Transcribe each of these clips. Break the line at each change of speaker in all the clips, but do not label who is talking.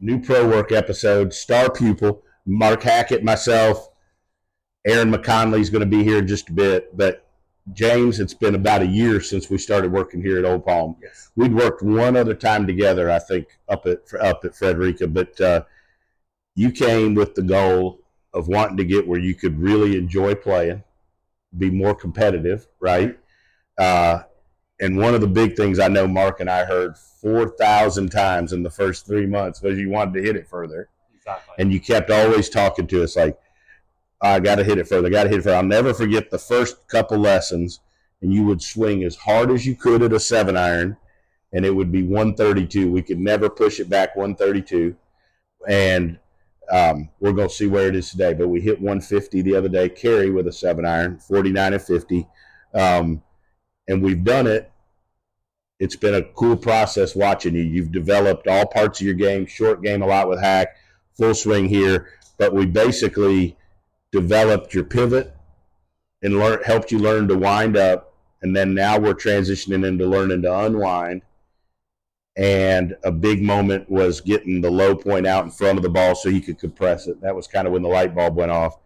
new pro work episode, star pupil, Mark Hackett, myself, Aaron McConley is going to be here in just a bit. But James, it's been about a year since we started working here at Old Palm.
Yes.
We'd worked one other time together, I think, up at Frederica. But you came with the goal of wanting to get where you could really enjoy playing, be more competitive, right? And one of the big things I know Mark and I heard 4,000 times in the first 3 months was you wanted to hit it further.
Exactly.
And you kept always talking to us like, I got to hit it further, got to hit it further. I'll never forget the first couple lessons, and you would swing as hard as you could at a 7-iron, and it would be 132. We could never push it back 132. And we're going to see where it is today. But we hit 150 the other day, carry with a 7-iron, 49 and 50. And we've done it. It's been a cool process watching you. You've developed all parts of your game, short game a lot with hack, full swing here. But we basically developed your pivot and helped you learn to wind up. And then now we're transitioning into learning to unwind. And a big moment was getting the low point out in front of the ball so you could compress it. That was kind of when the light bulb went off.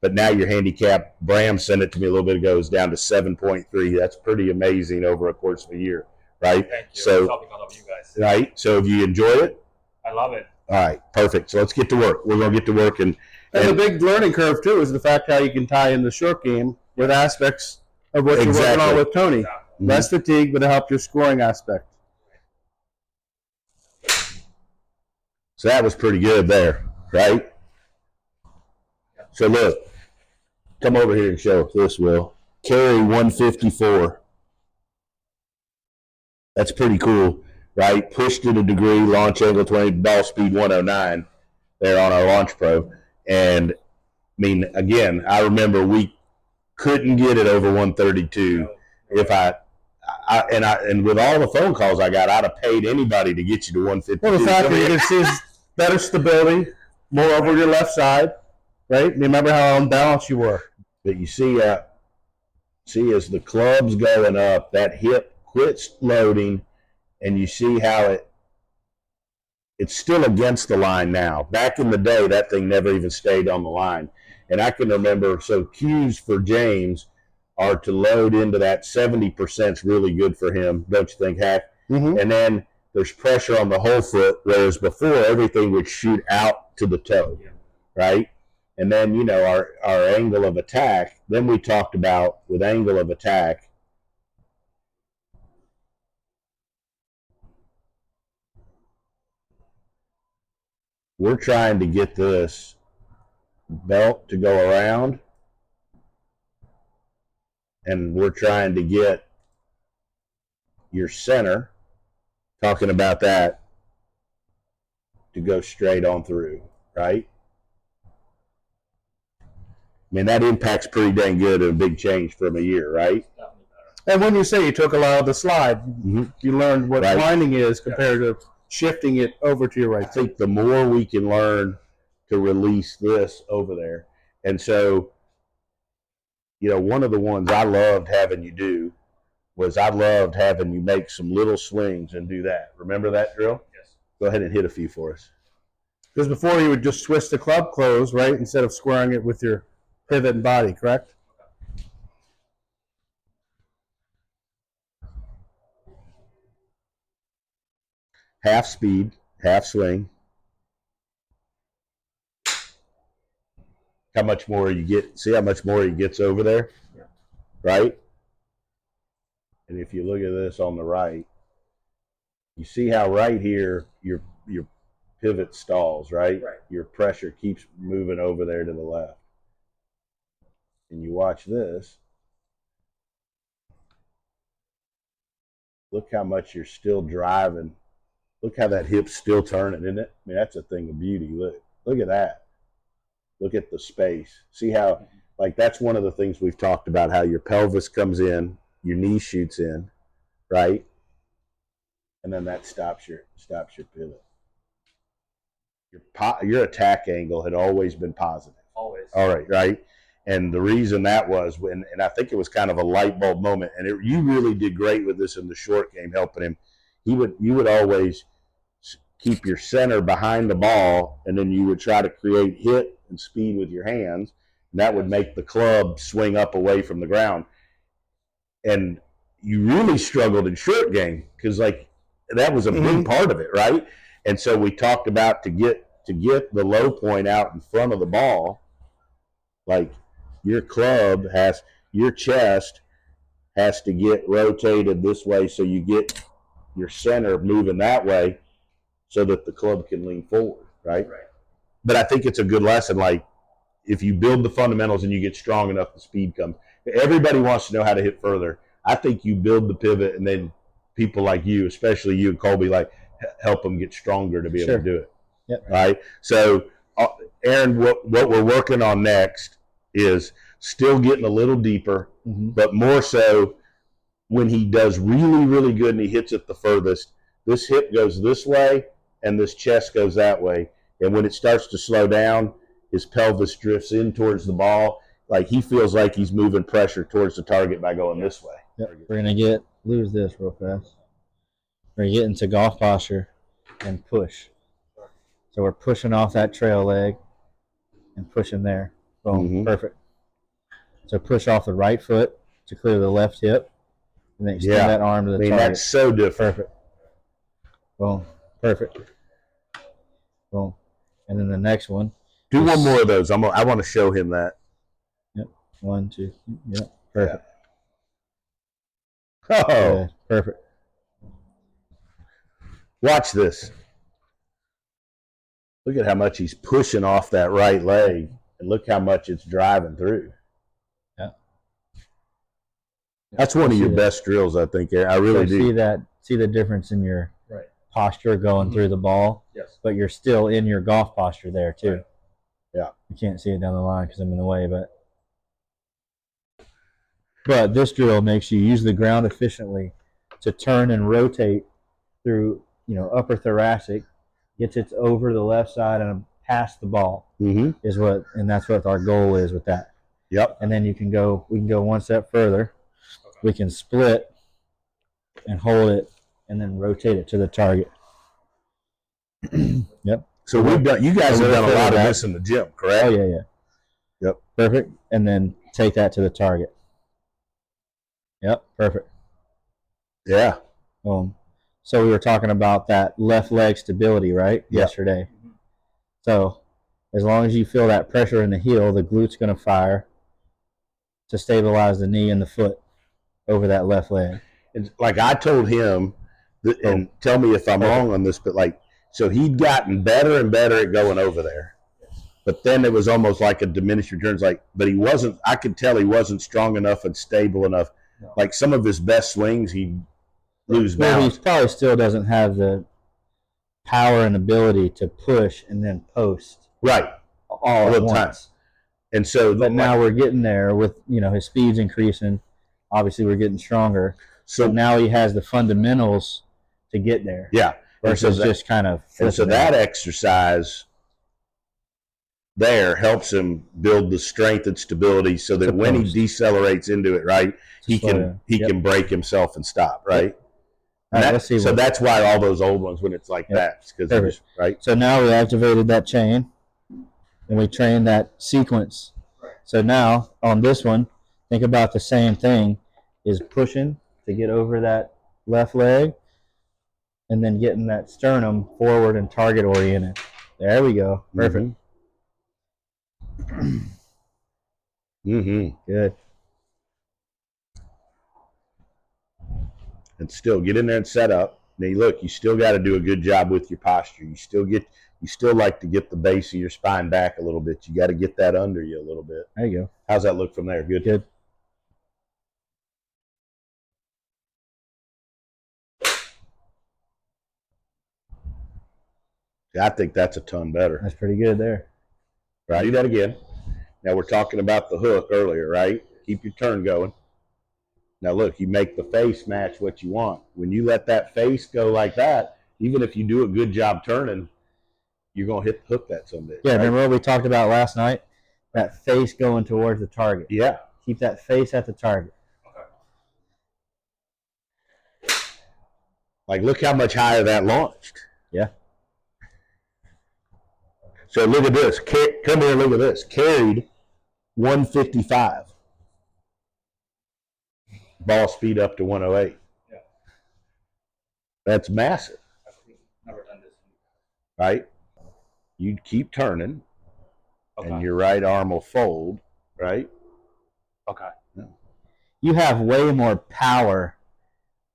But now your handicap, Bram sent it to me a little bit ago, is down to 7.3. That's pretty amazing over a course of a year, right?
Thank you.
So,
it's helping all of you guys.
right. So if you enjoy it,
I love it.
all right, perfect. So let's get to work. We're going to get to work. And
the big learning curve, too, is the fact how you can tie in the short game with aspects of what you're working on with Tony.
Exactly.
Less fatigue, but to help your scoring aspect.
So that was pretty good there, right? So look, come over here and show this, Will. Carry 154. That's pretty cool, right? Pushed it a degree, launch angle 20, ball speed 109 there on our Launch Pro. And, I mean, again, I remember we couldn't get it over 132. If and with all the phone calls I got, I'd have paid anybody to get you to 152.
Well, the fact that you can see is better stability, more over your left side, right? Remember how unbalanced you were.
But you see, as the club's going up, that hip quits loading, and you see how it's still against the line now. Back in the day, that thing never even stayed on the line. And I can remember, so cues for James are to load into that 70% is really good for him, don't you think, Hack?
Mm-hmm.
And then there's pressure on the whole foot, whereas before everything would shoot out to the toe, right? And then, you know, our angle of attack, then we talked about with angle of attack, we're trying to get this belt to go around, and we're trying to get your center, talking about that, to go straight on through, right? I mean, that impact's pretty dang good and a big change from a year, right?
And when you say you took a lot of the slide, you learned what winding is compared to shifting it over to your right.
I think the more we can learn to release this over there. And so, you know, one of the ones I loved having you do was I loved having you make some little swings and do that. Remember that drill?
Yes.
Go ahead and hit a few for us.
Because before you would just twist the club close, right, instead of squaring it with your pivot and body, correct?
Half speed, half swing. How much more you get? See how much more he gets over there?
Yeah.
Right? And if you look at this on the right, you see how right here your pivot stalls, right? Your pressure keeps moving over there to the left. And you watch this. Look how much you're still driving. Look how that hip's still turning, isn't it? I mean, that's a thing of beauty. Look at that. Look at the space. See how, like, that's one of the things we've talked about, how your pelvis comes in, your knee shoots in, right? And then that stops your pivot. Your attack angle had always been positive.
Always.
All right, right? And the reason that was, and I think it was kind of a light bulb moment, and you really did great with this in the short game, helping him. You would always keep your center behind the ball, and then you would try to create hit and speed with your hands. And that would make the club swing up away from the ground. And you really struggled in short game because like that was a big part of it, right? And so we talked about to get the low point out in front of the ball, like your club has, your chest has to get rotated this way so you get your center moving that way so that the club can lean forward, right? But I think it's a good lesson, like if you build the fundamentals and you get strong enough, the speed comes. Everybody wants to know how to hit further. I think you build the pivot and then people like you, especially you and Colby, like help them get stronger to be able to do it.
Yep.
Right? So, Aaron, what we're working on next is still getting a little deeper, but more so when he does really, really good and he hits it the furthest, this hip goes this way and this chest goes that way. And when it starts to slow down, his pelvis drifts in towards the ball. Like he feels like he's moving pressure towards the target by going this way.
Yep. We're going to lose this real fast. We're going to get into golf posture and push. So we're pushing off that trail leg and pushing there. Boom. Perfect. So push off the right foot to clear the left hip and then extend that arm to the target.
That's so different.
Perfect. Boom. Perfect. Boom. And then the next one.
Do one more of those. I want to show him that.
Yep. 1, 2. Yep. Perfect.
Oh.
Yeah, perfect.
Watch this. Look at how much he's pushing off that right leg, and look how much it's driving through.
Yeah.
That's one of your best drills, I think. I really do.
See the difference in your posture going through the ball.
Yes.
But you're still in your golf posture there too.
Right.
Yeah.
You can't see it down the line because I'm in the way, but this drill makes you use the ground efficiently to turn and rotate through, upper thoracic, gets it over the left side and past the ball and that's what our goal is with that.
Yep.
And then we can go one step further. Okay. We can split and hold it and then rotate it to the target. Yep.
So you guys have done a lot of this in the gym, correct?
Oh yeah.
Yep.
Perfect. And then take that to the target. Yep, perfect.
Yeah.
So we were talking about that left leg stability, right?
Yep.
Yesterday. So as long as you feel that pressure in the heel, the glute's going to fire to stabilize the knee and the foot over that left leg.
And like I told him, and tell me if I'm wrong on this, but so he'd gotten better and better at going over there. But then it was almost like a diminished returns. But he wasn't. I could tell he wasn't strong enough and stable enough. No. Like some of his best swings, he'd lose balance.
He probably still doesn't have the power and ability to push and then post.
Right.
All at once.
And so,
but now we're getting there with his speed's increasing. Obviously, we're getting stronger. So now he has the fundamentals to get there.
Yeah.
Versus just kind of.
And so that exercise there helps him build the strength and stability so that when he decelerates into it, right, he can break himself and stop, right?
Yep. So
that's why all those old ones, when it's like that, because right.
So now we activated that chain, and we trained that sequence. Right. So now on this one, think about the same thing: is pushing to get over that left leg, and then getting that sternum forward and target oriented. There we go. Perfect. Good.
And still get in there and set up. Now look, you still got to do a good job with your posture. You still like to get the base of your spine back a little bit. You got to get that under you a little bit.
There you go.
How's that look from there? Good.
Good.
I think that's a ton better.
That's pretty good there.
Right. Do that again. Now we're talking about the hook earlier, right? Keep your turn going. Now look, you make the face match what you want. When you let that face go like that, even if you do a good job turning, you're going to hit the hook that someday.
Yeah, right? Remember what we talked about last night? That face going towards the target.
Yeah.
Keep that face at the target.
Like, look how much higher that launched.
Yeah.
So look at this. Come here, look at this. Carried 155. Ball speed up to 108.
Yeah.
That's massive.
I've never done this.
Right? You'd keep turning,
Okay.
and your right arm will fold, right?
Okay.
You have way more power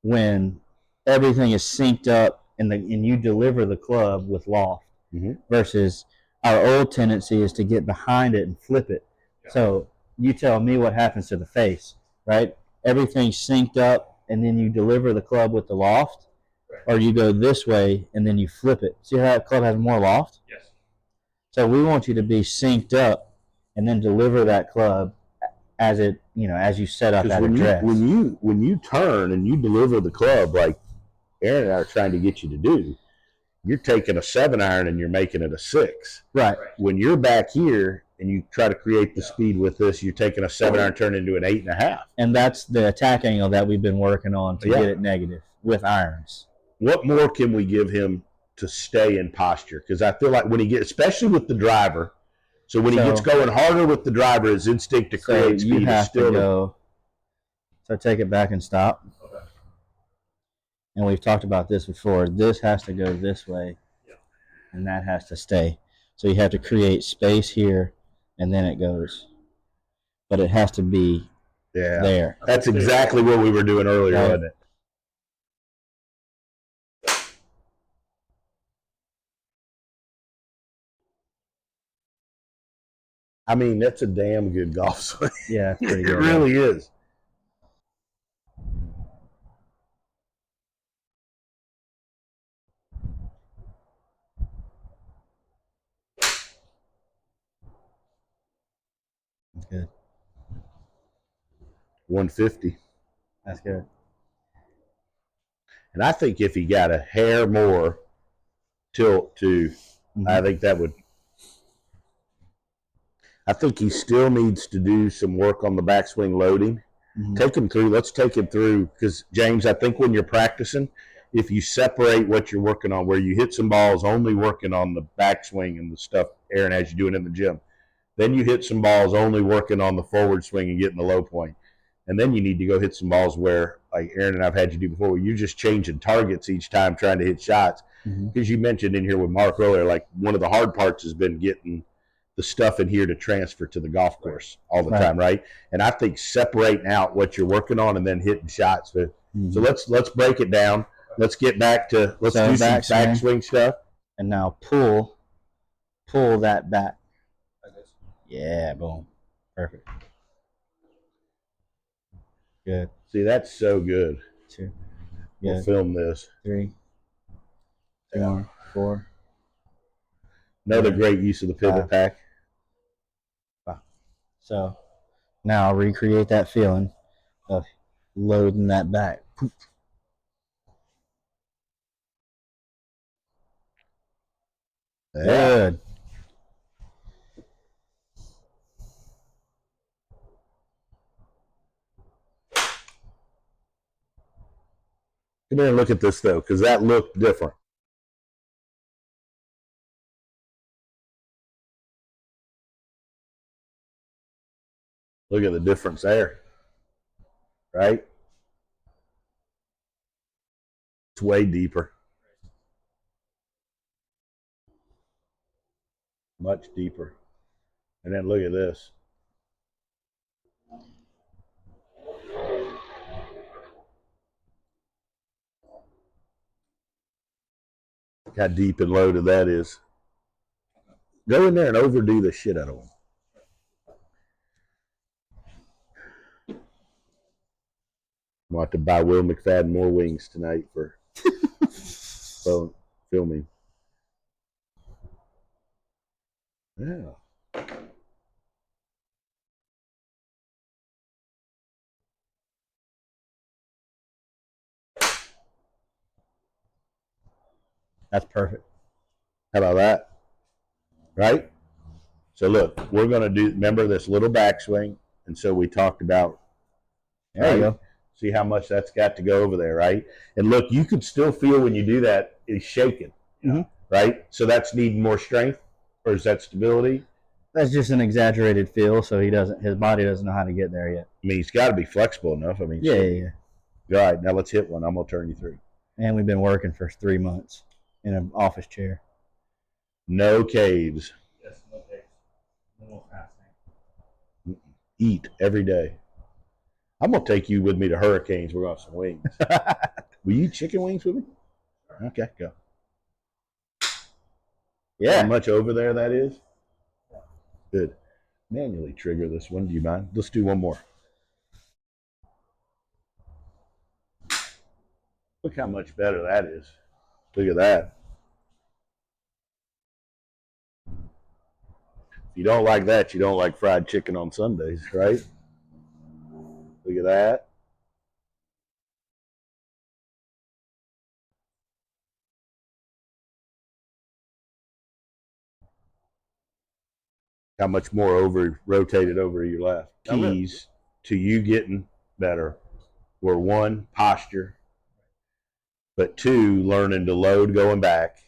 when everything is synced up and you deliver the club with loft versus our old tendency is to get behind it and flip it.
Yeah.
So you tell me what happens to the face, right? Everything's synced up and then you deliver the club with the loft, or you go this way and then you flip it. See how that club has more loft?
Yes.
So we want you to be synced up and then deliver that club as it, as you set up at address.
When you turn and you deliver the club like Aaron and I are trying to get you to do, you're taking a 7-iron and you're making it a 6.
Right.
When you're back here and you try to create the speed with this, you're taking a 7-iron turn into an 8.5.
And that's the attack angle that we've been working on to get it negative with irons.
What more can we give him to stay in posture? Because I feel like when he gets, especially with the driver, so when he gets going harder with the driver, his instinct to create speed is still.
Go. So take it back and stop.
Okay.
And we've talked about this before. This has to go this way, and that has to stay. So you have to create space here, and then it goes. But it has to be there.
That's exactly what we were doing earlier, wasn't it? I mean, that's a damn good golf swing.
Yeah, it's pretty
It
good.
really is.
That's good.
150.
That's good.
And I think if he got a hair more tilt to, I think that would. I think he still needs to do some work on the backswing loading. Take him through. Let's take him through because, James, I think when you're practicing, if you separate what you're working on, where you hit some balls only working on the backswing and the stuff Aaron has you doing in the gym, then you hit some balls only working on the forward swing and getting the low point. And then you need to go hit some balls where, like Aaron and I've had you do before, where you're just changing targets each time trying to hit shots. Because you mentioned in here with Mark earlier, like one of the hard parts has been getting the stuff in here to transfer to the golf course all the time, right? And I think separating out what you're working on and then hitting shots. So let's break it down. Let's get back to do some backswing stuff.
And now pull that back. Yeah, boom. Perfect. Good.
See, that's so good.
2.
We'll film this.
3. 4. 4.
Another great use of the pivot pack.
So now recreate that feeling of loading that back. Good.
Come here and look at this, though, because that looked different. Look at the difference there, right? It's way deeper. Much deeper. And then look at this. Look how deep and loaded that is. Go in there and overdo the shit out of them. We'll have to buy Will McFadden more wings tonight for filming. Yeah.
That's perfect.
How about that? Right? So look, we're going to do, remember this little backswing. And so we talked about,
there you go.
See how much that's got to go over there, right? And look, you could still feel when you do that, it's shaking, right? So that's needing more strength. or is that stability?
That's just an exaggerated feel, so his body doesn't know how to get there yet.
I mean, he's got to be flexible enough. I mean,
Yeah.
All right, now let's hit one. I'm gonna turn you through.
And we've been working for 3 months in an office chair.
No caves.
Yes, no pigs. No fasting.
Eat every day. I'm gonna take you with me to Hurricanes. We're gonna have some wings. Will you eat chicken wings with me? Okay, go.
Yeah.
How much over there that is? Good. Manually trigger this one. Do you mind? Let's do one more. Look how much better that is. Look at that. If you don't like that, you don't like fried chicken on Sundays, right? Look at that. How much more over rotated over your left. Keys to you getting better were 1, posture, but 2, learning to load going back.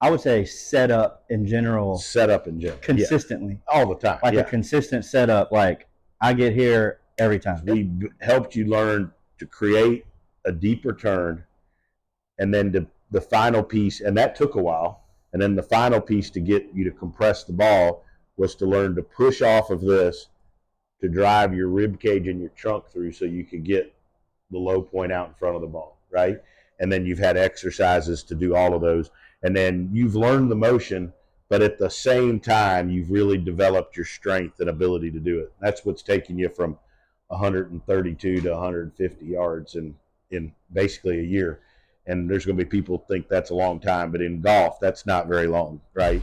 I would say setup in general.
Setup in general.
Consistently.
Yeah. All the time.
Like a consistent setup. Like I get here every time.
We helped you learn to create a deeper turn, and then the final piece, and that took a while, and then the final piece to get you to compress the ball was to learn to push off of this to drive your rib cage and your trunk through so you could get the low point out in front of the ball, right? And then you've had exercises to do all of those. And then you've learned the motion, but at the same time, you've really developed your strength and ability to do it. That's what's taking you from 132 to 150 yards in basically a year. And there's going to be people think that's a long time, but in golf, that's not very long, right?